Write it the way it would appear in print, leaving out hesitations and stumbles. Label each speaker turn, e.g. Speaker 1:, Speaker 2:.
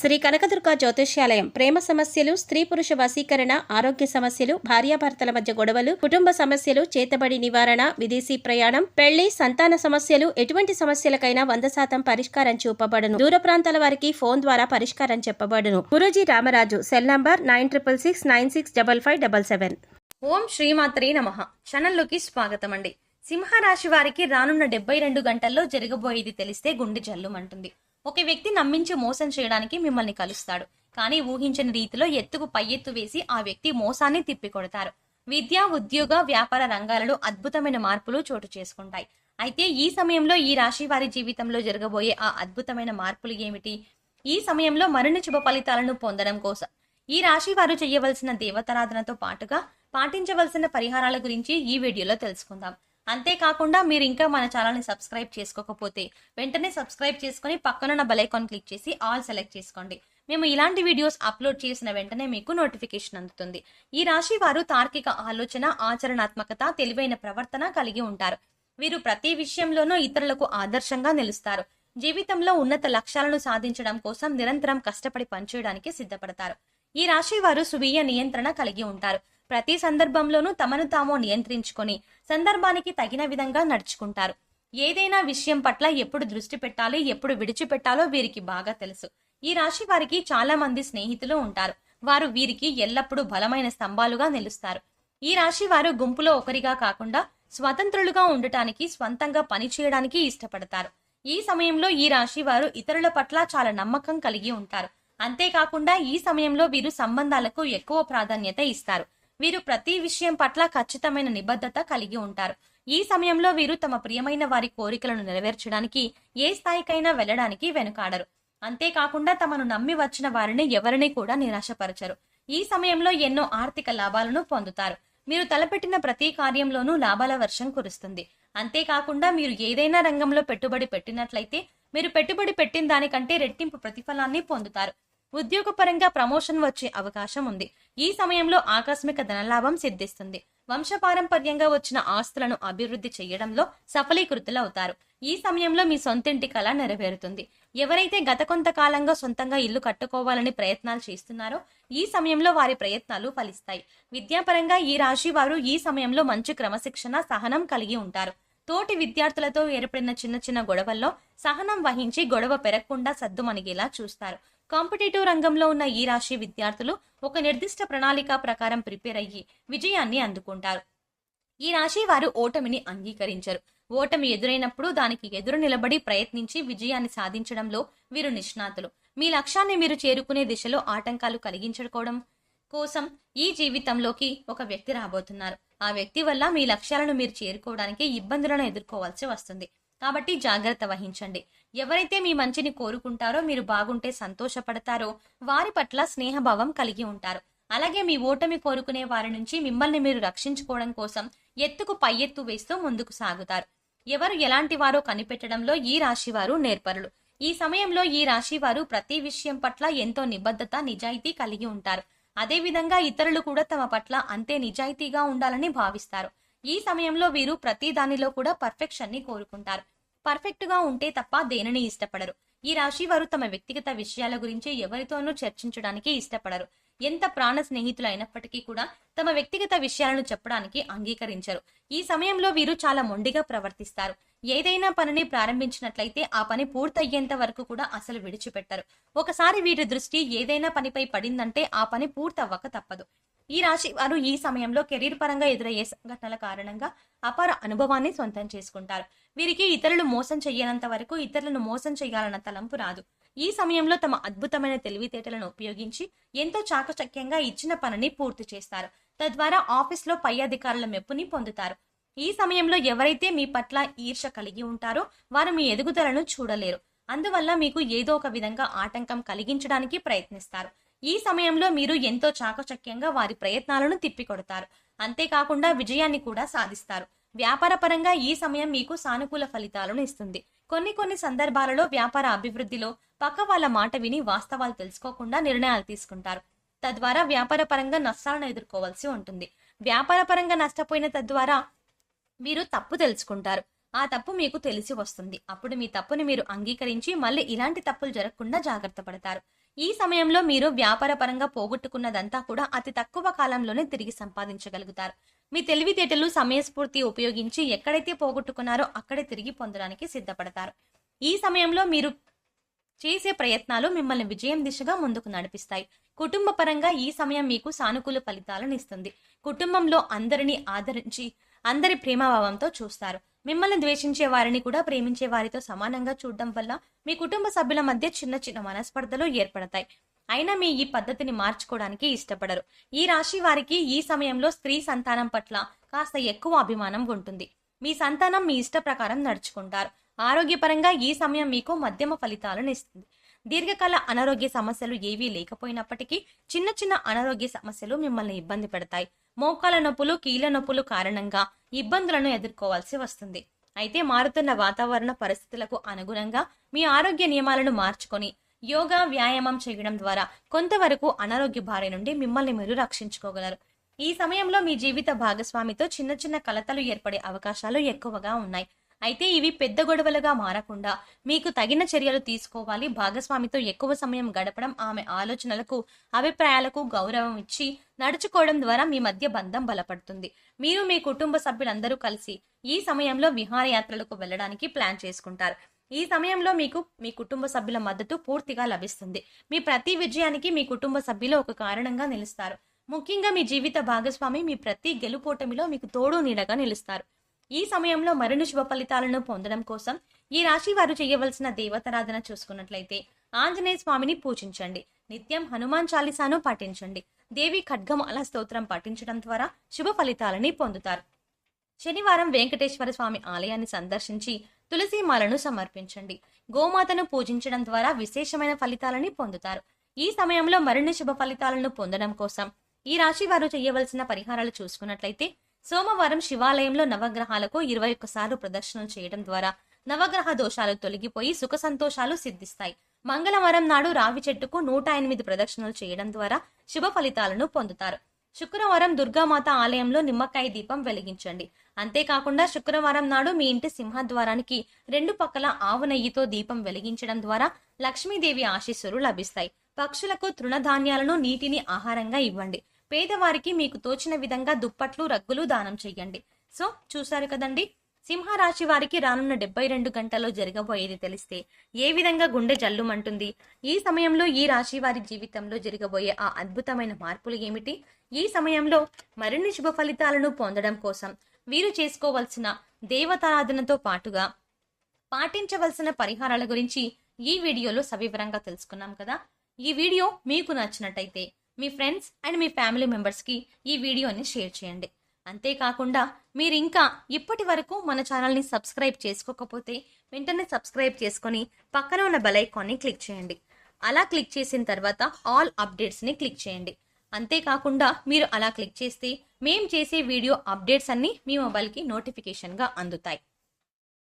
Speaker 1: శ్రీ కనకదుర్గ జ్యోతిష్యాలయం ప్రేమ సమస్యలు, స్త్రీ పురుష వశీకరణ, ఆరోగ్య సమస్యలు, భార్యాభర్తల మధ్య గొడవలు, కుటుంబ సమస్యలు, చేతబడి నివారణ, విదేశీ ప్రయాణం, పెళ్లి, సంతాన సమస్యలు, ఎటువంటి సమస్యలకైనా 100% పరిష్కారం చూపబడును. దూర ప్రాంతాల వారికి ఫోన్ ద్వారా పరిష్కారం చెప్పబడును. గురూజీ రామరాజు. Cell number 9666965577.
Speaker 2: ఓం శ్రీమాత్రే నమః. ఛానల్లోకి స్వాగతం అండి. సింహరాశి వారికి రానున్న 72 గంటల్లో జరగబోయేది తెలిస్తే గుండె జల్లుమంటుంది. ఒక వ్యక్తి నమ్మించి మోసం చేయడానికి మిమ్మల్ని కలుస్తాడు. కానీ ఊహించని రీతిలో ఎత్తుకు పై ఎత్తు వేసి ఆ వ్యక్తి మోసాన్ని తిప్పికొడతారు. విద్య, ఉద్యోగ, వ్యాపార రంగాలలో అద్భుతమైన మార్పులు చోటు చేసుకుంటాయి. అయితే ఈ సమయంలో ఈ రాశి వారి జీవితంలో జరగబోయే ఆ అద్భుతమైన మార్పులు ఏమిటి? ఈ సమయంలో మరిన్ని శుభ ఫలితాలను పొందడం కోసం ఈ రాశి వారు చేయవలసిన దేవతారాధనతో పాటుగా పాటించవలసిన పరిహారాల గురించి ఈ వీడియోలో తెలుసుకుందాం. అంతేకాకుండా మీరు ఇంకా మన ఛానల్ ని సబ్స్క్రైబ్ చేసుకోకపోతే వెంటనే సబ్స్క్రైబ్ చేసుకుని పక్కనున్న బెల్ ఐకాన్ క్లిక్ చేసి ఆల్ సెలెక్ట్ చేసుకోండి. మేము ఇలాంటి వీడియోస్ అప్లోడ్ చేసిన వెంటనే మీకు నోటిఫికేషన్ అందుతుంది. ఈ రాశి వారు తార్కిక ఆలోచన, ఆచరణాత్మకత, తెలివైన ప్రవర్తన కలిగి ఉంటారు. వీరు ప్రతి విషయంలోనూ ఇతరులకు ఆదర్శంగా నిలుస్తారు. జీవితంలో ఉన్నత లక్ష్యాలను సాధించడం కోసం నిరంతరం కష్టపడి పనిచేయడానికి సిద్ధపడతారు. ఈ రాశి వారు స్వీయ నియంత్రణ కలిగి ఉంటారు. ప్రతి సందర్భంలోనూ తమను తాము నియంత్రించుకొని సందర్భానికి తగిన విధంగా నడుచుకుంటారు. ఏదైనా విషయం పట్ల ఎప్పుడు దృష్టి పెట్టాలి, ఎప్పుడు విడిచిపెట్టాలో వీరికి బాగా తెలుసు. ఈ రాశి వారికి చాలా మంది స్నేహితులు ఉంటారు. వారు వీరికి ఎల్లప్పుడూ బలమైన స్తంభాలుగా నిలుస్తారు. ఈ రాశి వారు గుంపులో ఒకరిగా కాకుండా స్వతంత్రులుగా ఉండటానికి, స్వంతంగా పని చేయడానికి ఇష్టపడతారు. ఈ సమయంలో ఈ రాశి వారు ఇతరుల పట్ల చాలా నమ్మకం కలిగి ఉంటారు. అంతేకాకుండా ఈ సమయంలో వీరు సంబంధాలకు ఎక్కువ ప్రాధాన్యత ఇస్తారు. వీరు ప్రతి విషయం పట్ల ఖచ్చితమైన నిబద్ధత కలిగి ఉంటారు. ఈ సమయంలో వీరు తమ ప్రియమైన వారి కోరికలను నెరవేర్చడానికి ఏ స్థాయికైనా వెళ్లడానికి వెనుకాడరు. అంతేకాకుండా తమను నమ్మి వచ్చిన వారిని ఎవరిని కూడా నిరాశపరచరు. ఈ సమయంలో ఎన్నో ఆర్థిక లాభాలను పొందుతారు. మీరు తలపెట్టిన ప్రతి కార్యంలోనూ లాభాల వర్షం కురుస్తుంది. అంతేకాకుండా మీరు ఏదైనా రంగంలో పెట్టుబడి పెట్టినట్లయితే మీరు పెట్టుబడి పెట్టిన దానికంటే రెట్టింపు ప్రతిఫలాన్ని పొందుతారు. ఉద్యోగపరంగా ప్రమోషన్ వచ్చే అవకాశం ఉంది. ఈ సమయంలో ఆకస్మిక ధనలాభం సిద్ధిస్తుంది. వంశపారంపర్యంగా వచ్చిన ఆస్తులను అభివృద్ధి చేయడంలో సఫలీకృతులవుతారు. ఈ సమయంలో మీ సొంతింటి కళ నెరవేరుతుంది. ఎవరైతే గత కొంతకాలంగా సొంతంగా ఇల్లు కట్టుకోవాలని ప్రయత్నాలు చేస్తున్నారో ఈ సమయంలో వారి ప్రయత్నాలు ఫలిస్తాయి. విద్యాపరంగా ఈ రాశి వారు ఈ సమయంలో మంచి క్రమశిక్షణ, సహనం కలిగి ఉంటారు. తోటి విద్యార్థులతో ఏర్పడిన చిన్న చిన్న గొడవల్లో సహనం వహించి గొడవ పెరగకుండా సద్దుమణిగేలా చూస్తారు. కాంపిటేటివ్ రంగంలో ఉన్న ఈ రాశి విద్యార్థులు ఒక నిర్దిష్ట ప్రణాళిక ప్రకారం ప్రిపేర్ అయ్యి విజయాన్ని అందుకుంటారు. ఈ రాశి వారు ఓటమిని అంగీకరించరు. ఓటమి ఎదురైనప్పుడు దానికి ఎదురు నిలబడి ప్రయత్నించి విజయాన్ని సాధించడంలో వీరు నిష్ణాతులు. మీ లక్ష్యాన్ని మీరు చేరుకునే దిశలో ఆటంకాలు కలిగించుకోవడం కోసం ఈ జీవితంలోకి ఒక వ్యక్తి రాబోతున్నారు. ఆ వ్యక్తి వల్ల మీ లక్ష్యాలను మీరు చేరుకోవడానికి ఇబ్బందులను ఎదుర్కోవాల్సి వస్తుంది. కాబట్టి జాగ్రత్త వహించండి. ఎవరైతే మీ మంచిని కోరుకుంటారో, మీరు బాగుంటే సంతోషపడతారో వారి పట్ల స్నేహభావం కలిగి ఉంటారు. అలాగే మీ ఓటమి కోరుకునే వారి నుంచి మిమ్మల్ని మీరు రక్షించుకోవడం కోసం ఎత్తుకు పై ఎత్తు వేస్తూ ముందుకు సాగుతారు. ఎవరు ఎలాంటి వారో కనిపెట్టడంలో ఈ రాశి వారు నేర్పరులు. ఈ సమయంలో ఈ రాశి వారు ప్రతి విషయం పట్ల ఎంతో నిబద్ధత, నిజాయితీ కలిగి ఉంటారు. అదేవిధంగా ఇతరులు కూడా తమ పట్ల అంతే నిజాయితీగా ఉండాలని భావిస్తారు. ఈ సమయంలో వీరు ప్రతి దానిలో కూడా పర్ఫెక్షన్ ని కోరుకుంటారు. పర్ఫెక్ట్ గా ఉంటే తప్ప దేనిని ఇష్టపడరు. ఈ రాశి వారు తమ వ్యక్తిగత విషయాల గురించి ఎవరితోనూ చర్చించడానికి ఇష్టపడరు. ఎంత ప్రాణ స్నేహితులు అయినప్పటికీ కూడా తమ వ్యక్తిగత విషయాలను చెప్పడానికి అంగీకరించరు. ఈ సమయంలో వీరు చాలా మొండిగా ప్రవర్తిస్తారు. ఏదైనా పనిని ప్రారంభించినట్లయితే ఆ పని పూర్తయ్యేంత వరకు కూడా అసలు విడిచిపెట్టరు. ఒకసారి వీరి దృష్టి ఏదైనా పనిపై పడిందంటే ఆ పని పూర్తవ్వక తప్పదు. ఈ రాశి వారు ఈ సమయంలో కెరీర్ పరంగా ఎదురయ్యే సంఘటనల కారణంగా అపార అనుభవాన్ని సొంతం చేసుకుంటారు. వీరికి ఇతరులు మోసం చెయ్యనంత వరకు ఇతరులను మోసం చేయాలన్న తలంపు రాదు. ఈ సమయంలో తమ అద్భుతమైన తెలివితేటలను ఉపయోగించి ఎంతో చాకచక్యంగా ఇచ్చిన పనిని పూర్తి చేస్తారు. తద్వారా ఆఫీస్లో పై అధికారుల మెప్పుని పొందుతారు. ఈ సమయంలో ఎవరైతే మీ పట్ల ఈర్ష్య కలిగి ఉంటారో వారు మీ ఎదుగుదలను చూడలేరు. అందువల్ల మీకు ఏదో ఒక విధంగా ఆటంకం కలిగించడానికి ప్రయత్నిస్తారు. ఈ సమయంలో మీరు ఎంతో చాకచక్యంగా వారి ప్రయత్నాలను తిప్పికొడతారు. అంతేకాకుండా విజయాన్ని కూడా సాధిస్తారు. వ్యాపార పరంగా ఈ సమయం మీకు సానుకూల ఫలితాలను ఇస్తుంది. కొన్ని సందర్భాలలో వ్యాపార అభివృద్ధిలో పక్క వాళ్ళ మాట విని వాస్తవాలు తెలుసుకోకుండా నిర్ణయాలు తీసుకుంటారు. తద్వారా వ్యాపార పరంగా నష్టాలను ఎదుర్కోవాల్సి ఉంటుంది. వ్యాపార పరంగా నష్టపోయిన తద్వారా మీరు తప్పు తెలుసుకుంటారు. ఆ తప్పు మీకు తెలిసి వస్తుంది. అప్పుడు మీ తప్పుని మీరు అంగీకరించి మళ్ళీ ఇలాంటి తప్పులు జరగకుండా జాగ్రత్త పడతారు. ఈ సమయంలో మీరు వ్యాపారపరంగా పోగొట్టుకున్నదంతా కూడా అతి తక్కువ కాలంలోనే తిరిగి సంపాదించగలుగుతారు. మీ తెలివితేటలు సమయస్ఫూర్తి ఉపయోగించి ఎక్కడైతే పోగొట్టుకున్నారో అక్కడే తిరిగి పొందడానికి సిద్ధపడతారు. ఈ సమయంలో మీరు చేసే ప్రయత్నాలు మిమ్మల్ని విజయం దిశగా ముందుకు నడిపిస్తాయి. కుటుంబ పరంగా ఈ సమయం మీకు సానుకూల ఫలితాలను ఇస్తుంది. కుటుంబంలో అందరినీ ఆదరించి అందరి ప్రేమభావంతో చూస్తారు. మిమ్మల్ని ద్వేషించే వారిని కూడా ప్రేమించే వారితో సమానంగా చూడడం వల్ల మీ కుటుంబ సభ్యుల మధ్య చిన్న చిన్న మనస్పర్ధలు ఏర్పడతాయి. అయినా మీ ఈ పద్ధతిని మార్చుకోవడానికి ఇష్టపడరు. ఈ రాశి వారికి ఈ సమయంలో స్త్రీ సంతానం పట్ల కాస్త ఎక్కువ అభిమానం ఉంటుంది. మీ సంతానం మీ ఇష్ట ప్రకారం నడుచుకుంటారు. ఆరోగ్యపరంగా ఈ సమయం మీకు మధ్యమ ఫలితాలను ఇస్తుంది. దీర్ఘకాల అనారోగ్య సమస్యలు ఏవీ లేకపోయినప్పటికీ చిన్న చిన్న అనారోగ్య సమస్యలు మిమ్మల్ని ఇబ్బంది పెడతాయి. మోకాల నొప్పులు, కీళ్ల నొప్పులు కారణంగా ఇబ్బందులను ఎదుర్కోవాల్సి వస్తుంది. అయితే మారుతున్న వాతావరణ పరిస్థితులకు అనుగుణంగా మీ ఆరోగ్య నియమాలను మార్చుకొని యోగా, వ్యాయామం చేయడం ద్వారా కొంతవరకు అనారోగ్య బారి నుండి మిమ్మల్ని మీరు రక్షించుకోగలరు. ఈ సమయంలో మీ జీవిత భాగస్వామితో చిన్న చిన్న కలతలు ఏర్పడే అవకాశాలు ఎక్కువగా ఉన్నాయి. అయితే ఇవి పెద్ద గొడవలుగా మారకుండా మీకు తగిన చర్యలు తీసుకోవాలి. భాగస్వామితో ఎక్కువ సమయం గడపడం, ఆమె ఆలోచనలకు, అభిప్రాయాలకు గౌరవం ఇచ్చి నడుచుకోవడం ద్వారా మీ మధ్య బంధం బలపడుతుంది. మీరు మీ కుటుంబ సభ్యులందరూ కలిసి ఈ సమయంలో విహారయాత్రలకు వెళ్ళడానికి ప్లాన్ చేసుకుంటారు. ఈ సమయంలో మీకు మీ కుటుంబ సభ్యుల మద్దతు పూర్తిగా లభిస్తుంది. మీ ప్రతి విజయానికి మీ కుటుంబ సభ్యులు ఒక కారణంగా నిలుస్తారు. ముఖ్యంగా మీ జీవిత భాగస్వామి మీ ప్రతి గెలుపోటమిలో మీకు తోడు నీడగా నిలుస్తారు. ఈ సమయంలో మరిన్ని శుభ ఫలితాలను పొందడం కోసం ఈ రాశి వారు చేయవలసిన దేవతారాధన చూసుకున్నట్లయితే ఆంజనేయ స్వామిని పూజించండి. నిత్యం హనుమాన్ చాలీసాను పఠించండి. దేవి ఖడ్గమాల స్తోత్రం పఠించడం ద్వారా శుభ ఫలితాలని పొందుతారు. శనివారం వెంకటేశ్వర స్వామి ఆలయాన్ని సందర్శించి తులసిమాలను సమర్పించండి. గోమాతను పూజించడం ద్వారా విశేషమైన ఫలితాలని పొందుతారు. ఈ సమయంలో మరిన్ని శుభ ఫలితాలను పొందడం కోసం ఈ రాశి వారు చేయవలసిన పరిహారాలు చూసుకున్నట్లయితే సోమవారం శివాలయంలో నవగ్రహాలకు 21 సార్లు ప్రదక్షిణలు చేయడం ద్వారా నవగ్రహ దోషాలు తొలగిపోయి సుఖ సంతోషాలు సిద్ధిస్తాయి. మంగళవారం నాడు రావి చెట్టుకు 108 ప్రదక్షిణలు చేయడం ద్వారా శుభ ఫలితాలను పొందుతారు. శుక్రవారం దుర్గామాత ఆలయంలో నిమ్మకాయ దీపం వెలిగించండి. అంతేకాకుండా శుక్రవారం నాడు మీ ఇంటి సింహద్వారానికి 2 పక్కల ఆవు నెయ్యితో దీపం వెలిగించడం ద్వారా లక్ష్మీదేవి ఆశీస్సులు లభిస్తాయి. పక్షులకు తృణధాన్యాలను, నీటిని ఆహారంగా ఇవ్వండి. పేదవారికి మీకు తోచిన విధంగా దుప్పట్లు, రగ్గులు దానం చెయ్యండి. సో చూశారు కదండి, సింహరాశి వారికి రానున్న 72 గంటల్లో జరగబోయేది తెలిస్తే ఏ విధంగా గుండె జల్లుమంటుంది. ఈ సమయంలో ఈ రాశి వారి జీవితంలో జరగబోయే ఆ అద్భుతమైన మార్పులు ఏమిటి? ఈ సమయంలో మరిన్ని శుభ ఫలితాలను పొందడం కోసం వీరు చేసుకోవలసిన దేవతారాధనతో పాటుగా పాటించవలసిన పరిహారాల గురించి ఈ వీడియోలో సవివరంగా తెలుసుకున్నాం కదా. ఈ వీడియో మీకు నచ్చినట్టయితే మీ ఫ్రెండ్స్ అండ్ మీ ఫ్యామిలీ మెంబర్స్కి ఈ వీడియోని షేర్ చేయండి. అంతేకాకుండా మీరు ఇంకా ఇప్పటి వరకు మన ఛానల్ని సబ్స్క్రైబ్ చేసుకోకపోతే వెంటనే సబ్స్క్రైబ్ చేసుకొని పక్కన ఉన్న బెల్ ఐకాన్ని క్లిక్ చేయండి. అలా క్లిక్ చేసిన తర్వాత ఆల్ అప్డేట్స్ని క్లిక్ చేయండి. అంతేకాకుండా మీరు అలా క్లిక్ చేస్తే మేము చేసే వీడియో అప్డేట్స్ అన్నీ మీ మొబైల్కి నోటిఫికేషన్గా అందుతాయి.